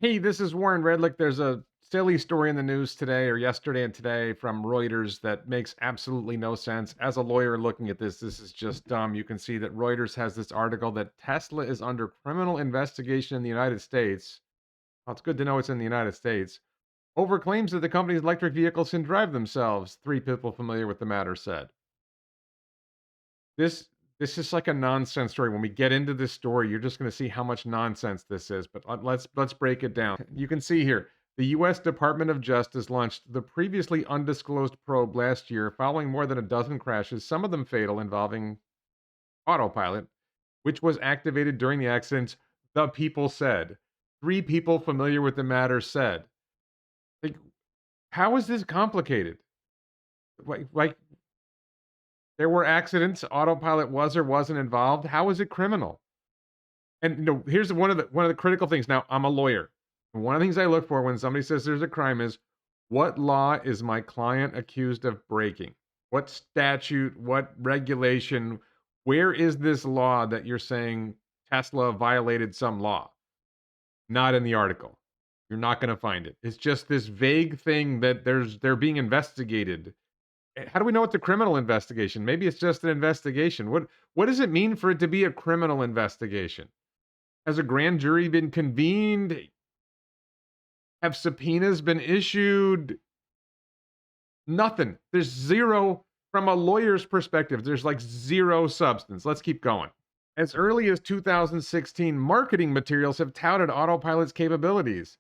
Hey, this is Warren Redlick. There's a silly story in the news today or yesterday and today from Reuters that makes absolutely no sense. As a lawyer looking at this is just dumb. You can see that Reuters has this article that Tesla is under criminal investigation in the United States. Well, it's good to know it's in the United States. Over claims that the company's electric vehicles can drive themselves, three people familiar with the matter said. This this is like a nonsense story. When we get into this story, you're just going to see how much nonsense this is. But let's break it down. You can see here the U.S. Department of Justice launched the previously undisclosed probe last year, following more than a dozen crashes, some of them fatal, involving autopilot, which was activated during the accidents. The people said, three people familiar with the matter said, like, how is this complicated? Like there were accidents, autopilot was or wasn't involved. How is it criminal? And here's one of the critical things. Now, I'm a lawyer. One of the things I look for when somebody says there's a crime is what law is my client accused of breaking? What statute, what regulation, where is this law that you're saying Tesla violated some law? Not in the article. You're not going to find it. It's just this vague thing that they're being investigated. How do we know it's a criminal investigation? Maybe it's just an investigation. What does it mean for it to be a criminal investigation? Has a grand jury been convened? Have subpoenas been issued? Nothing. There's zero from a lawyer's perspective. There's like zero substance. Let's keep going. As early as 2016, marketing materials have touted Autopilot's capabilities.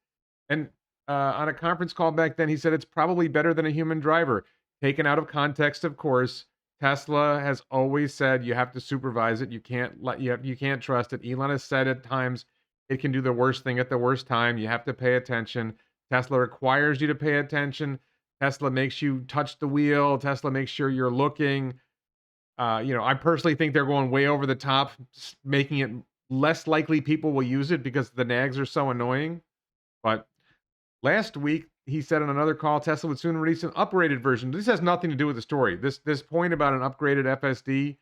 And on a conference call back then, he said it's probably better than a human driver. Taken out of context, of course. Tesla has always said you have to supervise it. You can't trust it. Elon has said at times it can do the worst thing at the worst time. You have to pay attention. Tesla requires you to pay attention. Tesla makes you touch the wheel. Tesla makes sure you're looking. I personally think they're going way over the top, making it less likely people will use it because the nags are so annoying. But last week, he said on another call, Tesla would soon release an upgraded version. This has nothing to do with the story. This point about an upgraded FSD,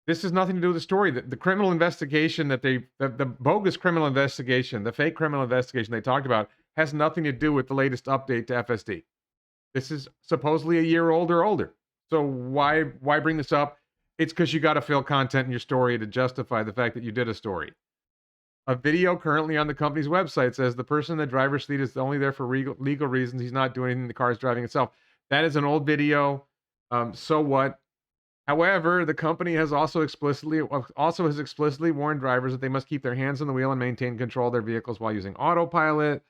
this has nothing to do with the story. The criminal investigation the bogus criminal investigation, the fake criminal investigation they talked about, has nothing to do with the latest update to FSD. This is supposedly a year old or older. So why bring this up? It's because you got to fill content in your story to justify the fact that you did a story. A video currently on the company's website says the person in the driver's seat is only there for legal reasons. He's not doing anything. The car is driving itself. That is an old video. So what? However, the company has also explicitly warned drivers that they must keep their hands on the wheel and maintain control of their vehicles while using autopilot.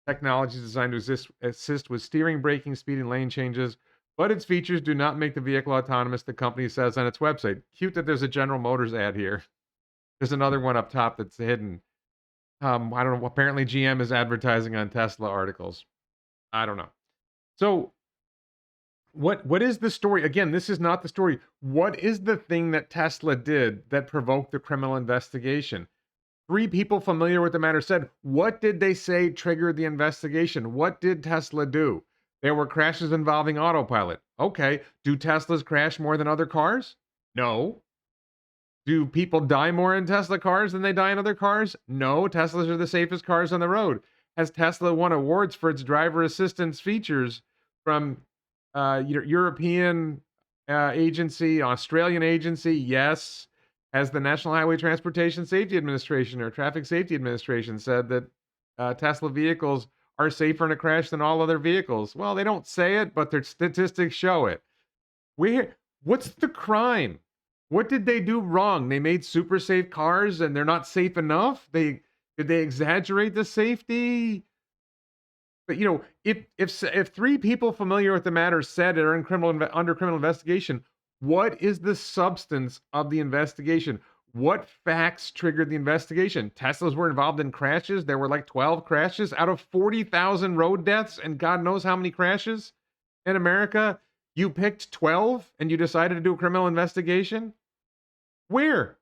Technology is designed to assist with steering, braking, speed, and lane changes, but its features do not make the vehicle autonomous, the company says on its website. Cute that there's a General Motors ad here. There's another one up top that's hidden. I don't know. Apparently, GM is advertising on Tesla articles. I don't know. So, what is the story? Again, this is not the story. What is the thing that Tesla did that provoked the criminal investigation? Three people familiar with the matter said, what did they say triggered the investigation? What did Tesla do? There were crashes involving autopilot. Okay. Do Teslas crash more than other cars? No. Do people die more in Tesla cars than they die in other cars? No, Teslas are the safest cars on the road. Has Tesla won awards for its driver assistance features from European agency, Australian agency? Yes. Has the National Highway Transportation Safety Administration or Traffic Safety Administration said that Tesla vehicles are safer in a crash than all other vehicles? Well, they don't say it, but their statistics show it. What's the crime? What did they do wrong? They made super safe cars and they're not safe enough? Did they exaggerate the safety? But if three people familiar with the matter said it are under criminal investigation, what is the substance of the investigation? What facts triggered the investigation? Teslas were involved in crashes. There were like 12 crashes out of 40,000 road deaths and God knows how many crashes in America. You picked 12 and you decided to do a criminal investigation? Where?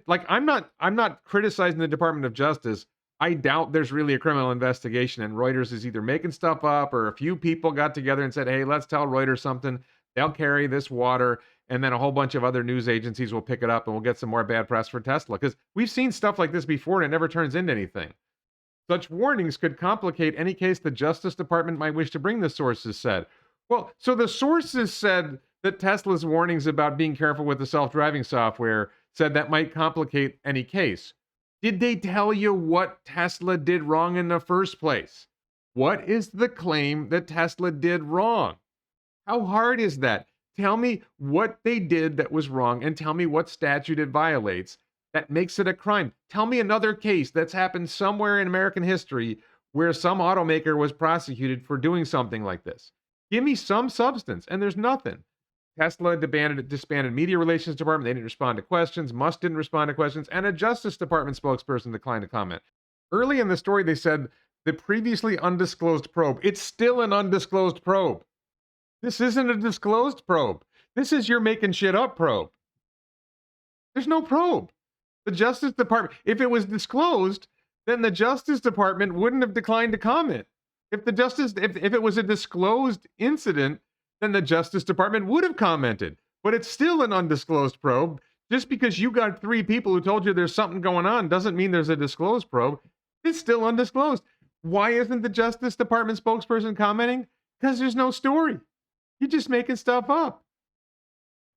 I'm not criticizing the Department of Justice. I doubt there's really a criminal investigation, and Reuters is either making stuff up or a few people got together and said, hey, let's tell Reuters something. They'll carry this water, and then a whole bunch of other news agencies will pick it up, and we'll get some more bad press for Tesla. Because we've seen stuff like this before, and it never turns into anything. Such warnings could complicate any case the Justice Department might wish to bring, the sources said. Well, so the sources said that Tesla's warnings about being careful with the self driving software said that might complicate any case. Did they tell you what Tesla did wrong in the first place? What is the claim that Tesla did wrong? How hard is that? Tell me what they did that was wrong and tell me what statute it violates that makes it a crime. Tell me another case that's happened somewhere in American history where some automaker was prosecuted for doing something like this. Give me some substance, and there's nothing. Tesla disbanded media relations department. They didn't respond to questions. Musk didn't respond to questions, and a Justice Department spokesperson declined to comment. Early in the story, they said the previously undisclosed probe. It's still an undisclosed probe. This isn't a disclosed probe. This is your making shit up probe. There's no probe. The Justice Department, if it was disclosed, then the Justice Department wouldn't have declined to comment. If it was a disclosed incident, then the Justice Department would have commented. But it's still an undisclosed probe. Just because you got 3 people who told you there's something going on doesn't mean there's a disclosed probe. It's still undisclosed. Why isn't the Justice Department spokesperson commenting? Because there's no story. You're just making stuff up.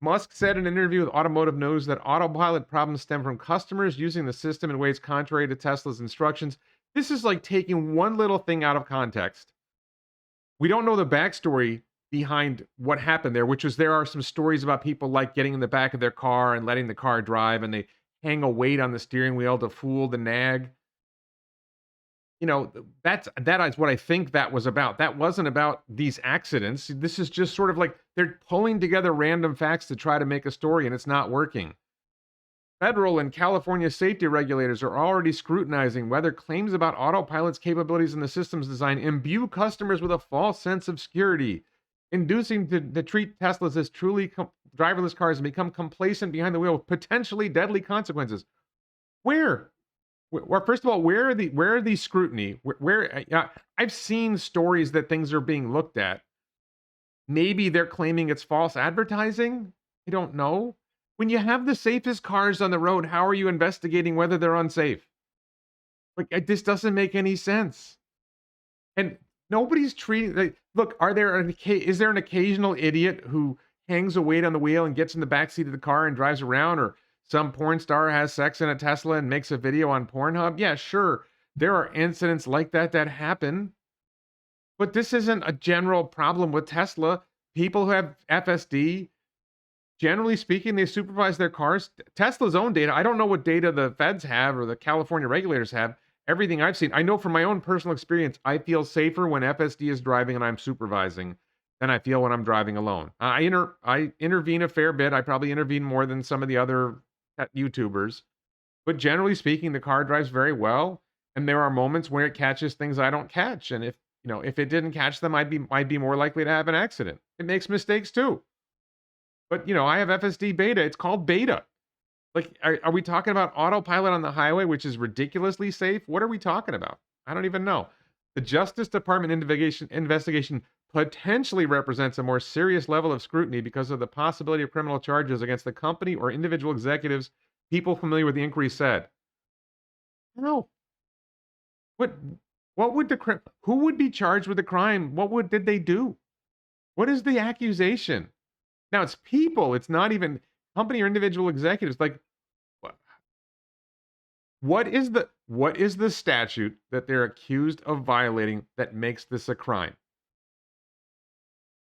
Musk said in an interview with Automotive News that autopilot problems stem from customers using the system in ways contrary to Tesla's instructions. This is like taking one little thing out of context. We don't know the backstory behind what happened there, which is there are some stories about people like getting in the back of their car and letting the car drive, and they hang a weight on the steering wheel to fool the nag. You know, that is what I think that was about. That wasn't about these accidents. This is just sort of like they're pulling together random facts to try to make a story, and it's not working. Federal and California safety regulators are already scrutinizing whether claims about autopilot's capabilities in the system's design imbue customers with a false sense of security, inducing to treat Teslas as truly driverless cars and become complacent behind the wheel with potentially deadly consequences. Where? Well, first of all, where are these scrutiny? I've seen stories that things are being looked at. Maybe they're claiming it's false advertising. I don't know. When you have the safest cars on the road, how are you investigating whether they're unsafe? Like, this doesn't make any sense. And nobody's treating. Look, is there an occasional idiot who hangs a weight on the wheel and gets in the backseat of the car and drives around, or some porn star has sex in a Tesla and makes a video on Pornhub? Yeah, sure. There are incidents like that happen. But this isn't a general problem with Tesla. People who have FSD, generally speaking, they supervise their cars. Tesla's own data, I don't know what data the feds have or the California regulators have. Everything I've seen, I know from my own personal experience, I feel safer when FSD is driving and I'm supervising than I feel when I'm driving alone. I intervene a fair bit. I probably intervene more than some of the other YouTubers. But generally speaking, the car drives very well. And there are moments where it catches things I don't catch. And if it didn't catch them, I'd be more likely to have an accident. It makes mistakes too. But I have FSD beta. It's called beta. Like, are we talking about autopilot on the highway, which is ridiculously safe? What are we talking about? I don't even know. The Justice Department investigation potentially represents a more serious level of scrutiny because of the possibility of criminal charges against the company or individual executives, people familiar with the inquiry said. No. Who would be charged with the crime? Did they do? What is the accusation? Now, it's people. It's not even company or individual executives. Like, what is the statute that they're accused of violating that makes this a crime?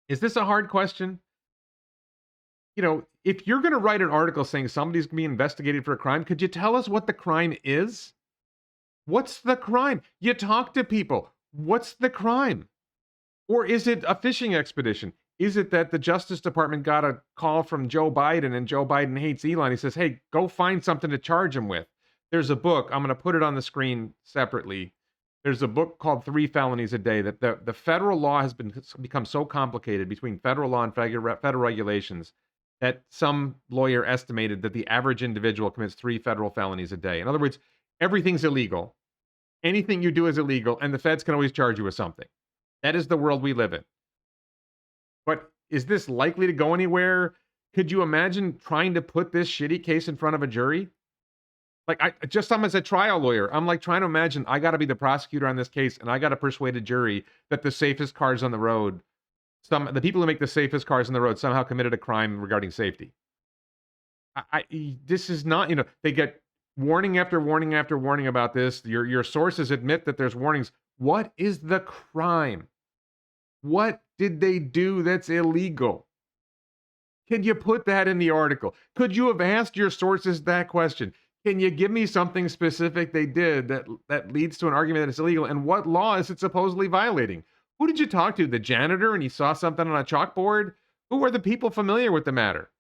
Is this a hard question? If you're going to write an article saying somebody's going to be investigated for a crime, could you tell us what the crime is? What's the crime? You talk to people. What's the crime? Or is it a fishing expedition? Is it that the Justice Department got a call from Joe Biden and Joe Biden hates Elon? He says, hey, go find something to charge him with. There's a book. I'm going to put it on the screen separately. There's a book called 3 Felonies a Day that the federal law has become so complicated between federal law and federal regulations that some lawyer estimated that the average individual commits 3 federal felonies a day. In other words, everything's illegal. Anything you do is illegal, and the feds can always charge you with something. That is the world we live in. But is this likely to go anywhere? Could you imagine trying to put this shitty case in front of a jury? Like, I'm as a trial lawyer, I'm, like, trying to imagine I gotta be the prosecutor on this case, and I gotta persuade a jury that the safest cars on the road the people who make the safest cars on the road somehow committed a crime regarding safety. This is not, they get warning after warning after warning about this. Your sources admit that there's warnings. What is the crime? What did they do that's illegal? Can you put that in the article? Could you have asked your sources that question? Can you give me something specific they did that leads to an argument that it's illegal? And what law is it supposedly violating? Who did you talk to? The janitor and he saw something on a chalkboard? Who are the people familiar with the matter?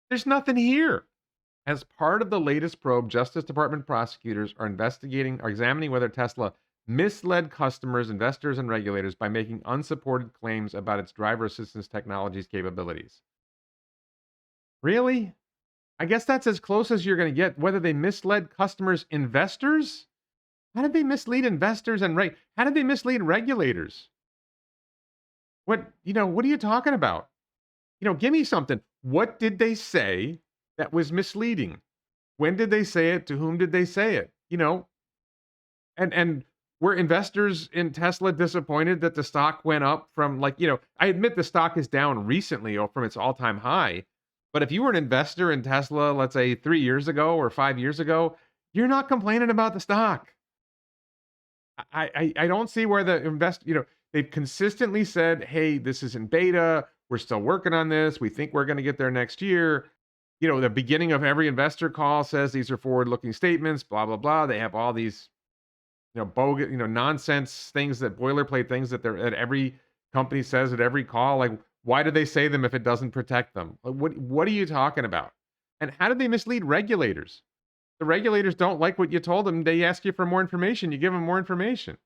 There's nothing here. As part of the latest probe, Justice Department prosecutors are examining whether Tesla misled customers, investors, and regulators by making unsupported claims about its driver assistance technology's capabilities. Really? I guess that's as close as you're going to get. Whether they misled customers, investors? How did they mislead investors how did they mislead regulators? What are you talking about? Give me something. What did they say that was misleading? When did they say it? To whom did they say it? And were investors in Tesla disappointed that the stock went up from I admit the stock is down recently from its all-time high, but if you were an investor in Tesla, let's say 3 years ago or 5 years ago, you're not complaining about the stock. I don't see where the they've consistently said, "Hey, this is in beta. We're still working on this. We think we're going to get there next year." The beginning of every investor call says these are forward-looking statements, blah blah blah. They have all these, bogus, nonsense things boilerplate things that every company says at every call. Like, why do they say them if it doesn't protect them? Like, what are you talking about? And how did they mislead regulators? The regulators don't like what you told them. They ask you for more information. You give them more information.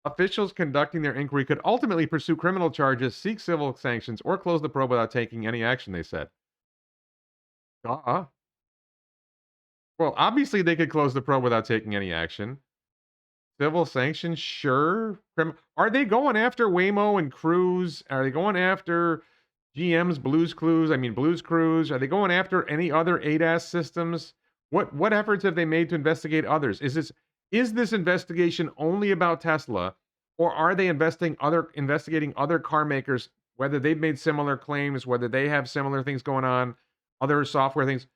Officials conducting their inquiry could ultimately pursue criminal charges, seek civil sanctions, or close the probe without taking any action, they said. Uh-uh. Well, obviously they could close the probe without taking any action. Civil sanctions, sure. Are they going after Waymo and Cruise? Are they going after GM's Blues Cruise? Are they going after any other ADAS systems? What efforts have they made to investigate others? Is this investigation only about Tesla, or are they investigating other car makers, whether they've made similar claims, whether they have similar things going on, other software things?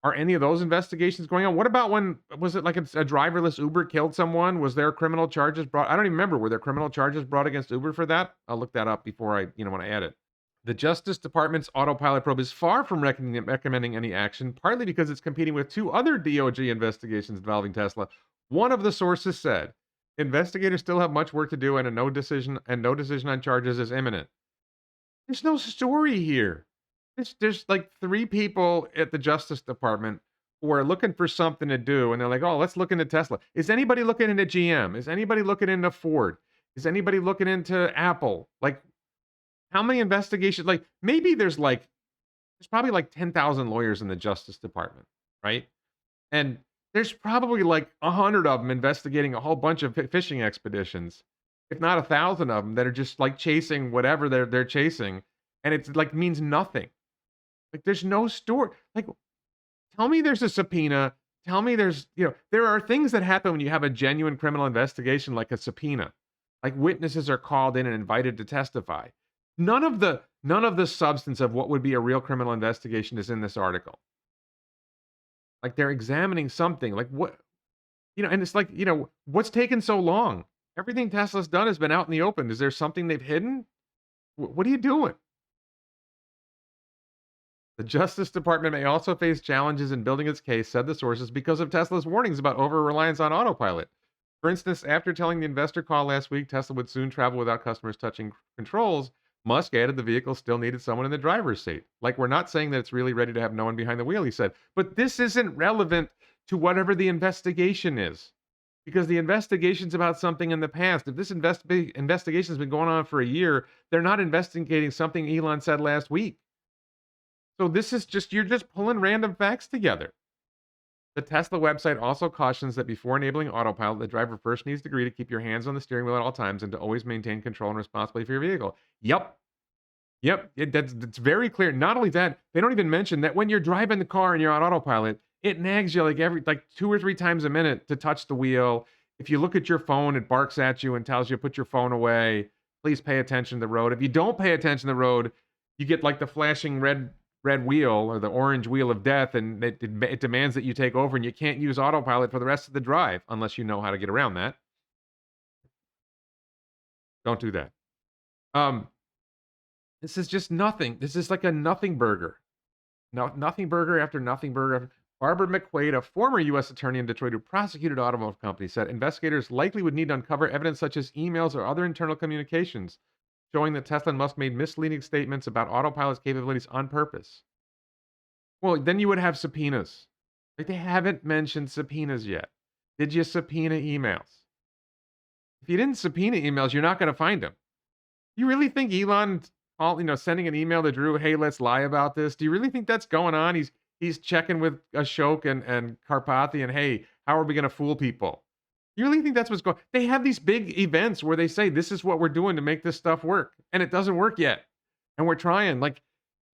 Are any of those investigations going on? What about when was it like a driverless Uber killed someone? Was there criminal charges brought? I don't even remember. Were there criminal charges brought against Uber for that? I'll look that up before when I add it. The Justice Department's autopilot probe is far from recommending any action, partly because it's competing with 2 other DOJ investigations involving Tesla. One of the sources said, investigators still have much work to do and no decision on charges is imminent. There's no story here. There's like 3 people at the Justice Department who are looking for something to do, and they're like, "Oh, let's look into Tesla." Is anybody looking into GM? Is anybody looking into Ford? Is anybody looking into Apple? Like, how many investigations? Like, maybe there's probably like 10,000 lawyers in the Justice Department, right? And there's probably like 100 of them investigating a whole bunch of fishing expeditions, if not 1,000 of them that are just like chasing whatever they're chasing, and it's like means nothing. Like, there's no story. Like, tell me there's a subpoena. Tell me there are things that happen when you have a genuine criminal investigation, like a subpoena. Like, witnesses are called in and invited to testify. None of the substance of what would be a real criminal investigation is in this article. Like, they're examining something. Like, what, and it's like, what's taken so long? Everything Tesla's done has been out in the open. Is there something they've hidden? What are you doing? The Justice Department may also face challenges in building its case, said the sources, because of Tesla's warnings about over-reliance on autopilot. For instance, after telling the investor call last week Tesla would soon travel without customers touching controls, Musk added the vehicle still needed someone in the driver's seat. Like, we're not saying that it's really ready to have no one behind the wheel, he said. But this isn't relevant to whatever the investigation is, because the investigation's about something in the past. If this investigation's been going on for a year, they're not investigating something Elon said last week. So this is you're just pulling random facts together. The Tesla website also cautions that before enabling autopilot, the driver first needs to agree to keep your hands on the steering wheel at all times and to always maintain control and responsibility for your vehicle. Yep. That's very clear. Not only that, they don't even mention that when you're driving the car and you're on autopilot, It nags you like every like 2 or 3 times a minute to touch the wheel. If you look at your phone, it barks at you and tells you, "Put your phone away. Please pay attention to the road." If you don't pay attention to the road, you get like the flashing red wheel or the orange wheel of death, and it demands that you take over, and you can't use autopilot for the rest of the drive unless you know how to get around that. Don't do that. Um, this is just nothing. This is like a nothing burger. No, nothing burger after nothing burger. Barbara McQuaid, a former U.S. attorney in Detroit who prosecuted automotive companies, said investigators likely would need to uncover evidence such as emails or other internal communications showing that Tesla and Musk made misleading statements about autopilot's capabilities on purpose. Well, then you would have subpoenas. Like they haven't mentioned subpoenas yet. Did you subpoena emails? If you didn't subpoena emails, you're not going to find them. You really think Elon, sending an email to Drew, "Hey, let's lie about this"? Do you really think that's going on? He's checking with Ashok and Karpathy, and hey, how are we going to fool people? You really think that's what's going? They have these big events where they say this is what we're doing to make this stuff work, and it doesn't work yet, and we're trying. Like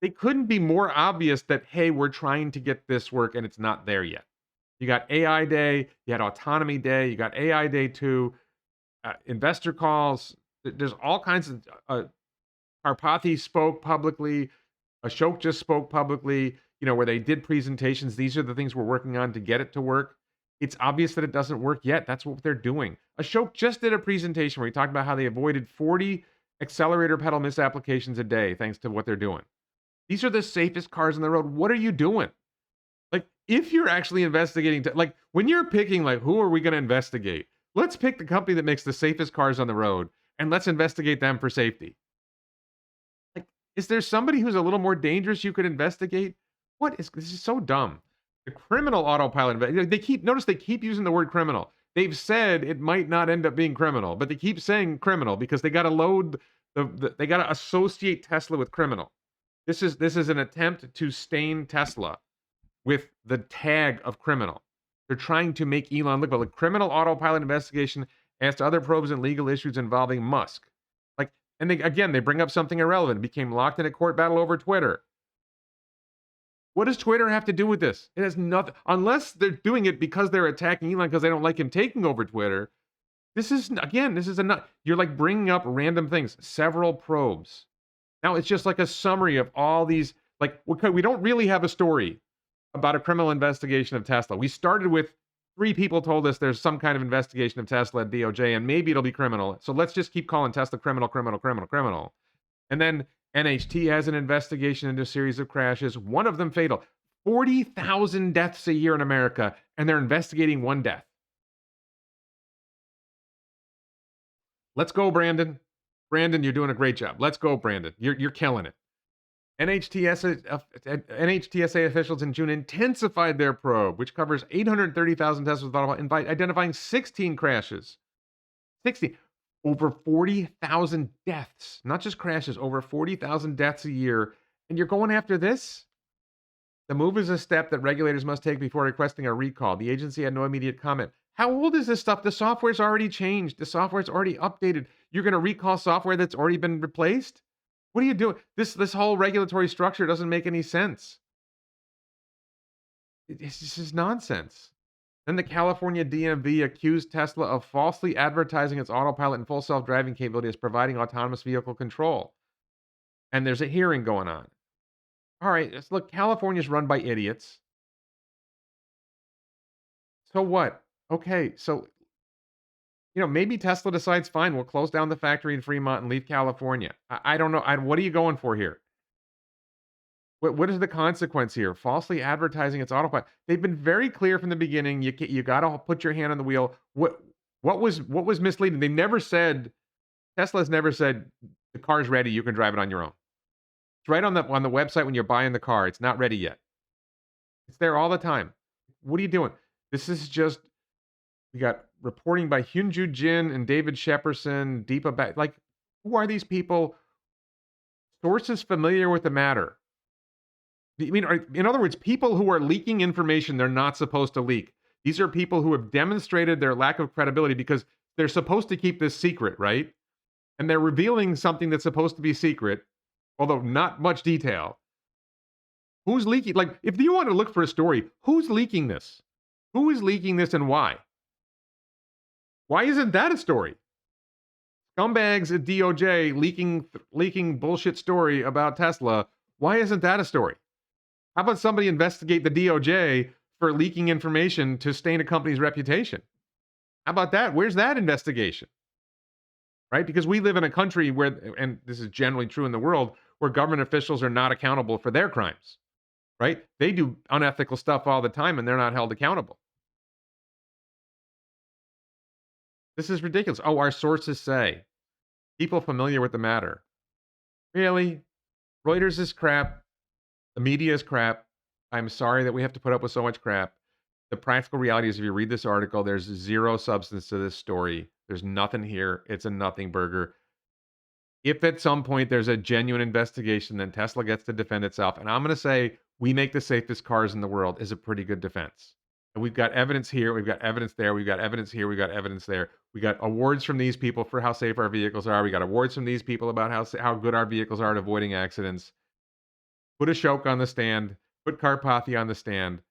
they couldn't be more obvious that hey, we're trying to get this work, and it's not there yet. You got AI Day, you had Autonomy Day, you got AI Day 2, investor calls. There's all kinds of Karpathy spoke publicly. Ashok just spoke publicly, where they did presentations. These are the things we're working on to get it to work. It's obvious that it doesn't work yet. That's what they're doing. Ashok just did a presentation where he talked about how they avoided 40 accelerator pedal misapplications a day thanks to what they're doing. These are the safest cars on the road. What are you doing? Like, if you're actually investigating, like, when you're picking, like, who are we going to investigate? Let's pick the company that makes the safest cars on the road and let's investigate them for safety. Like, is there somebody who's a little more dangerous you could investigate? This is so dumb. The criminal autopilot, they keep using the word criminal. They've said it might not end up being criminal, but they keep saying criminal because they got to load they got to associate Tesla with criminal. This is an attempt to stain Tesla with the tag of criminal. They're trying to make Elon look like a criminal autopilot investigation as to other probes and legal issues involving Musk. Like, and they bring up something irrelevant. It became locked in a court battle over Twitter. What does Twitter have to do with this? It has nothing, unless they're doing it because they're attacking Elon because they don't like him taking over Twitter. This is you're like bringing up random things, several probes. Now it's just like a summary of all these, like, okay, we don't really have a story about a criminal investigation of Tesla. We started with 3 people told us there's some kind of investigation of Tesla at DOJ, and maybe it'll be criminal. So let's just keep calling Tesla criminal, criminal, criminal, criminal. And then NHT has an investigation into a series of crashes, one of them fatal. 40,000 deaths a year in America, and they're investigating one death. Let's go, Brandon. Brandon, you're doing a great job. Let's go, Brandon. You're killing it. NHTSA officials in June intensified their probe, which covers 830,000 tests with autopilot, identifying 16 crashes. 16. Over 40,000 deaths. Not just crashes, over 40,000 deaths a year. And you're going after this? The move is a step that regulators must take before requesting a recall. The agency had no immediate comment. How old is this stuff? The software's already changed. The software's already updated. You're going to recall software that's already been replaced? What are you doing? This whole regulatory structure doesn't make any sense. This is nonsense. Then the California DMV accused Tesla of falsely advertising its autopilot and full self-driving capability as providing autonomous vehicle control. And there's a hearing going on. All right, look, California's run by idiots. So what? Okay, so maybe Tesla decides, fine, we'll close down the factory in Fremont and leave California. I don't know. What are you going for here? What is the consequence here? Falsely advertising its autopilot. They've been very clear from the beginning. You got to put your hand on the wheel. What was misleading? They never said. Tesla's never said the car's ready. You can drive it on your own. It's right on the website when you're buying the car. It's not ready yet. It's there all the time. What are you doing? This is just. We got reporting by Hyunju Jin and David Shepperson, Deepa. Like, who are these people? Sources familiar with the matter. I mean, in other words, people who are leaking information they're not supposed to leak. These are people who have demonstrated their lack of credibility because they're supposed to keep this secret, right? And they're revealing something that's supposed to be secret, although not much detail. Who's leaking? Like, if you want to look for a story, who's leaking this? Who is leaking this and why? Why isn't that a story? Scumbags at DOJ leaking bullshit story about Tesla. Why isn't that a story? How about somebody investigate the DOJ for leaking information to stain a company's reputation? How about that? Where's that investigation? Right? Because we live in a country where, and this is generally true in the world, where government officials are not accountable for their crimes. Right? They do unethical stuff all the time and they're not held accountable. This is ridiculous. Oh, our sources say. People familiar with the matter. Really? Reuters is crap. The media is crap. I'm sorry that we have to put up with so much crap. The practical reality is if you read this article, there's zero substance to this story. There's nothing here. It's a nothing burger. If at some point there's a genuine investigation, then Tesla gets to defend itself. And I'm going to say we make the safest cars in the world is a pretty good defense. And we've got evidence here, we've got evidence there, we've got evidence here, we've got evidence there. We got awards from these people for how safe our vehicles are. We got awards from these people about how good our vehicles are at avoiding accidents. Put Ashok on the stand, put Karpathy on the stand,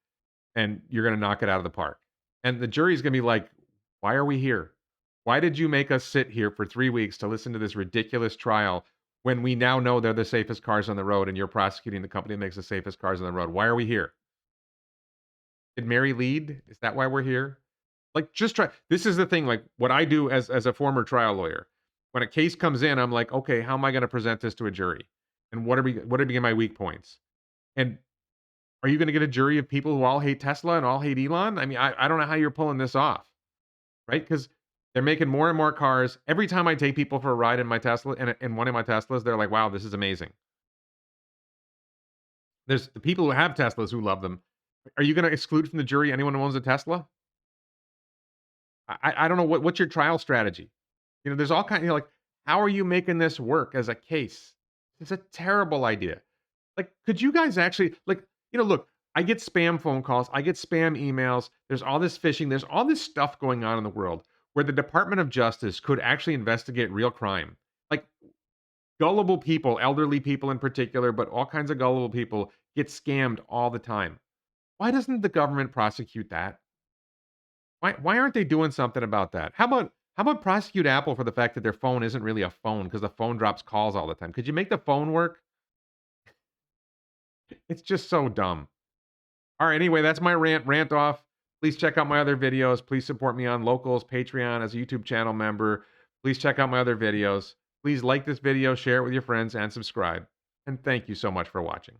and you're going to knock it out of the park. And the jury's going to be like, why are we here? Why did you make us sit here for 3 weeks to listen to this ridiculous trial when we now know they're the safest cars on the road and you're prosecuting the company that makes the safest cars on the road? Why are we here? Did Mary lead? Is that why we're here? Like, just try. This is the thing. Like, what I do as a former trial lawyer, when a case comes in, I'm like, okay, how am I going to present this to a jury? And what are my weak points? And are you going to get a jury of people who all hate Tesla and all hate Elon? I mean, I don't know how you're pulling this off, right? Because they're making more and more cars. Every time I take people for a ride in my Tesla, in one of my Teslas, they're like, wow, this is amazing. There's the people who have Teslas who love them. Are you going to exclude from the jury anyone who owns a Tesla? I don't know what's your trial strategy. You know, there's all kind. You know, like, how are you making this work as a case? It's a terrible idea. Like, could you guys actually like? You know, look, I get spam phone calls, I get spam emails. There's all this phishing. There's all this stuff going on in the world where the Department of Justice could actually investigate real crime. Like, gullible people, elderly people in particular, but all kinds of gullible people get scammed all the time. Why doesn't the government prosecute that? Why aren't they doing something about that? How about prosecute Apple for the fact that their phone isn't really a phone because the phone drops calls all the time? Could you make the phone work? It's just so dumb. All right, anyway, that's my rant off. Please check out my other videos. Please support me on Locals, Patreon, as a YouTube channel member. Please check out my other videos. Please like this video, share it with your friends, and subscribe. And thank you so much for watching.